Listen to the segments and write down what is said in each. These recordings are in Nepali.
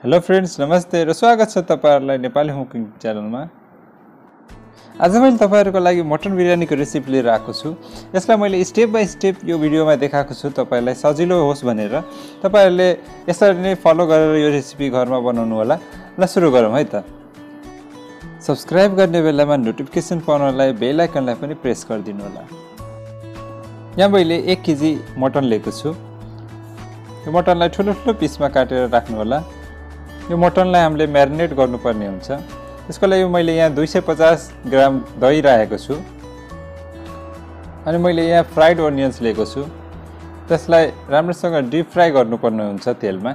हेलो फ्रेन्ड्स, नमस्ते र स्वागत छ तपाईहरुलाई नेपाली होम कुकिङ च्यानलमा। आज मैले तपाईहरुको लागि मटन बिरयानीको रेसिपी लिएर आएको छु। यसलाई मैले स्टेप बाइ स्टेप यो भिडियोमा देखाएको छु तपाईहरुलाई सजिलो होस् भनेर। तपाईहरुले यसरी नै फलो गरेर यो रेसिपी घरमा बनाउनु होला। ल सुरु गरौँ है त। सब्स्क्राइब गर्ने बेलामा नोटिफिकेसन पाउनलाई बेल आइकनलाई पनि प्रेस गरिदिनु होला। यहाँ मैले 1 केजी मटन लिएको छु। यो मटनलाई ठुलो ठुलो पिसमा काटेर राख्नु होला। यो मटनलाई हामीले म्यारिनेट गर्नुपर्ने हुन्छ। त्यसको लागि मैले यहाँ 250 ग्राम दही राखेको छु। अनि मैले यहाँ फ्राइड अनियन्स लिएको छु। त्यसलाई राम्रोसँग डीप फ्राई गर्नुपर्ने हुन्छ तेलमा।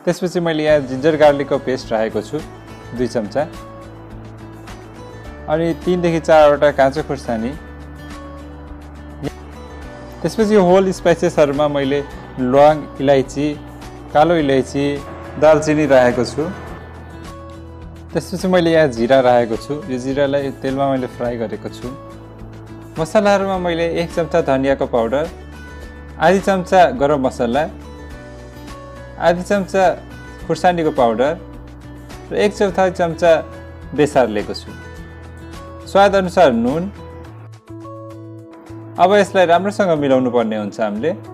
त्यसपछि मैले यहाँ जिन्जर गार्लिकको पेस्ट राखेको छु 2 चम्चा। अनि 3 देखि 4 वटा काँचो खुर्सानी। त्यसपछि होल स्पाइसेसहरुमा मैले ल्वाङ, इलायची, कालो इलायची, दालचिनी राखेको छु। त्यसपछि मैले यहाँ जीरा राखेको छु। यो जीरालाई तेलमा मैले फ्राई गरेको छु। मसलाहरुमा मैले 1 चम्चा धनियाको पाउडर, आधी चम्चा गरम मसला, आधी चम्चा खुर्सानीको पाउडर र 1/4 चम्चा बेसार लिएको छु। स्वाद अनुसार नुन। अब यसलाई राम्रोसँग मिलाउनु पर्ने हुन्छ हामीले।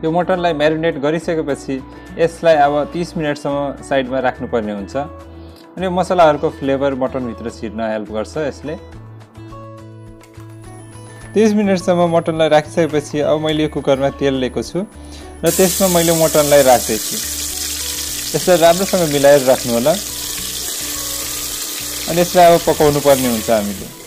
यो मटनलाई म्यारिनेट गरिसकेपछि यसलाई अब 30 मिनेटसम्म साइडमा राख्नुपर्ने हुन्छ। अनि मसलाहरुको फ्लेभर मटन भित्र छिर्न हेल्प गर्छ यसले। 30 मिनेटसम्म मटनलाई राखिसकेपछि अब मैले यो कुकरमा तेल लिएको छु र त्यसमा मैले मटनलाई राख्दै छु। यसलाई राम्रोसँग मिलाएर राख्नु होला। अनि यसलाई अब पकाउनु पर्ने हुन्छ हामीले।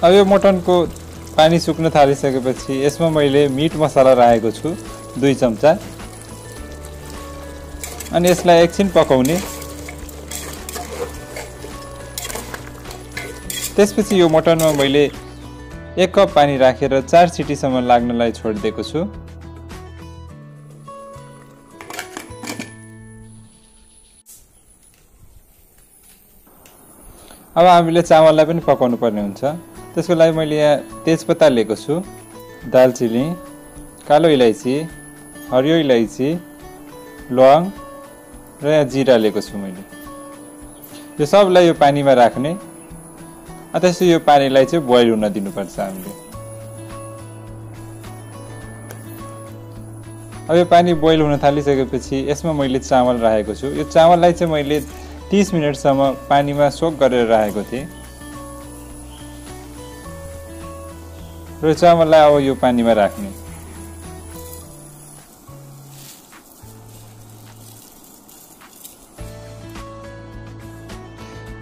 अब यो मटनको पानी सुक्न थालिसकेपछि यसमा मैले मिट मसला राखेको छु 2 चम्चा। अनि यसलाई एकछिन पकाउने। त्यसपछि यो मटनमा मैले 1 कप पानी राखेर 4 सिटीसम्म लाग्नलाई छोडिदिएको छु। अब हामीले चामललाई पनि पकाउनु पर्ने हुन्छ। त्यसको लागि मैले यहाँ तेजपत्ता लिएको छु, दालचिनी, कालो इलायची, हरियो इलायची, ल्वाङ र यहाँ जीरा लिएको छु मैले। यो सबलाई यो पानीमा राख्ने। त्यसपछि यो पानीलाई चाहिँ बोइल हुन दिनुपर्छ हामीले। अब यो पानी बोइल हुन थालिसकेपछि यसमा मैले चामल राखेको छु। यो चामललाई चाहिँ मैले 30 मिनेटसम्म पानीमा सोक गरेर राखेको थिएँ। र चामललाई अब यो पानीमा राख्ने।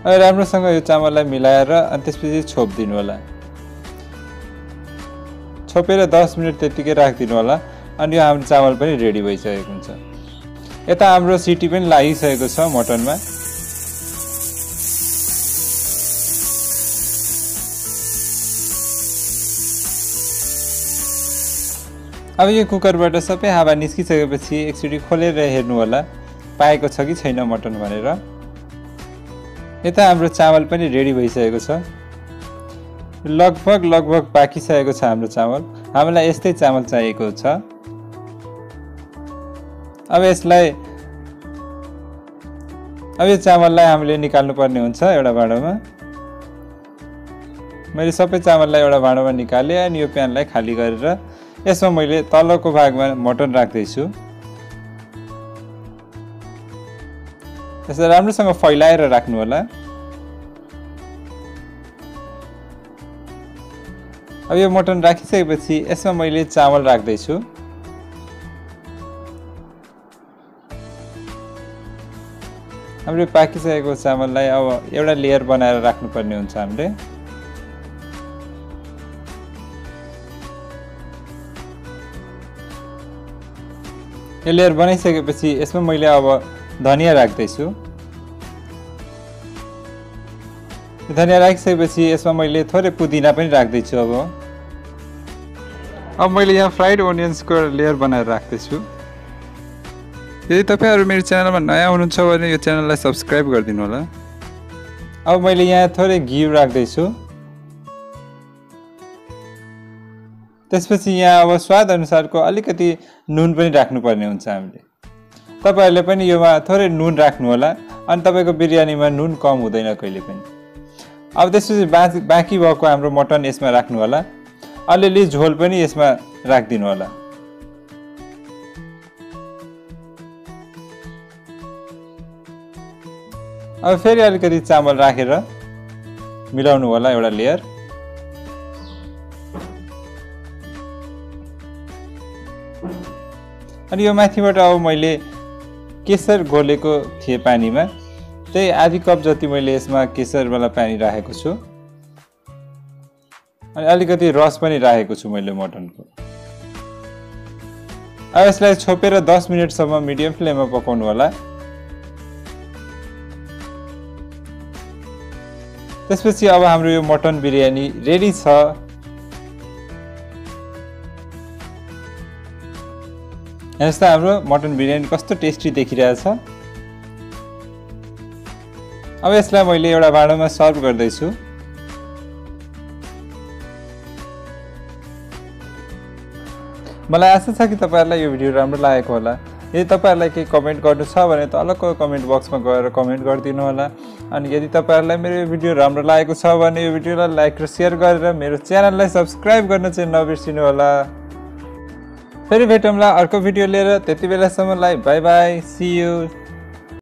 अब राम्रोसँग यो चामललाई मिलाएर अनि त्यसपछि छोपिदिनु होला। छोपेर 10 मिनेट त्यतिकै राखिदिनु होला। अनि यो हाम्रो चामल पनि रेडी भइसकेको हुन्छ। यता हाम्रो सिटी पनि लागिसकेको छ मटनमा। अब यो कुकरबाट सबै हावा निस्किसकेपछि एकचोटी खोलेर हेर्नु होला पाएको छ कि छैन मटन भनेर। यता हाम्रो चामल पनि रेडी भइसकेको छ। लगभग पाकिसकेको छ हाम्रो चामल। हामीलाई यस्तै चामल चाहिएको छ। अब यो चामललाई हामीले निकाल्नु पर्ने हुन्छ एउटा भाँडोमा। मैले सबै चामललाई एउटा भाँडोमा निकाले अनि यो प्यानलाई खाली गरेर यसमा मैले तलको भागमा मटन राख्दै छु। यसलाई राम्रोसँग फैलाएर राख्नु होला। अब यो मटन राखिसकेपछि यसमा मैले चामल राख्दै छु। हाम्रो पाकिसकेको चामललाई अब एउटा लेयर बनाएर राख्नुपर्ने हुन्छ हामीले। यो लेयर बनाइसकेपछि यसमा मैले अब धनिया राख्दै छु। धनिया राखिसकेपछि यसमा मैले थोरै पुदिना पनि राख्दैछु। अब मैले यहाँ फ्राइड ओनियन्सको लेयर बनाएर राख्दैछु। यदि तपाईहरु मेरो च्यानलमा नयाँ हुनुहुन्छ भने यो च्यानललाई सब्स्क्राइब गरिदिनु होला। अब मैले यहाँ थोरै घिउ राख्दैछु। त्यसपछि यहाँ अब स्वाद अनुसारको अलिकति नुन पनि राख्नुपर्ने हुन्छ हामीले। तपाईहरुले पनि योमा थोरै नुन राख्नु होला अनि तपाईको बिरयानीमा नुन कम हुँदैन कहिले पनि। अब त्यसपछि बाँकी भएको हाम्रो मटन यसमा राख्नु होला। अलिअलि झोल पनि यसमा राखिदिनु होला। अब फेरि अलिकति चामल राखेर मिलाउनु होला एउटा लेयर। अनि यो माथिबाट अब मैले केसर घोलेको थिएँ पानीमा, त्यही आधी कप जति मैले यसमा केसर वाला पानी राखेको छु अनि अलिकति रस पनि राखेको छु मैले मटनको। अब यसलाई छोपेर 10 मिनेटसम्म मिडियम फ्लेममा पकाउनु होला। त्यसपछि अब हाम्रो यो मटन बिरयानी रेडी छ। हेर्नुस् त हाम्रो मटन बिरयानी कस्तो टेस्टी देखिरहेछ। अब यसलाई मैले एउटा भाँडामा सर्भ गर्दैछु। मलाई आशा छ कि तपाईहरुलाई यो भिडियो राम्रो लागेको होला। यदि तपाईहरुलाई केही कमेन्ट गर्नु छ भने तलको कमेन्ट बक्समा गएर कमेन्ट गरिदिनु होला। अनि यदि तपाईहरुलाई मेरो यो भिडियो राम्रो लागेको छ भने यो भिडियोलाई लाइक र शेयर गरेर मेरो च्यानललाई सब्स्क्राइब गर्न चाहिँ नबिर्सिनु होला। फेरि भेटौँला अर्को भिडियो लिएर, त्यति बेलासम्मलाई बाइ बाइ, सी यू।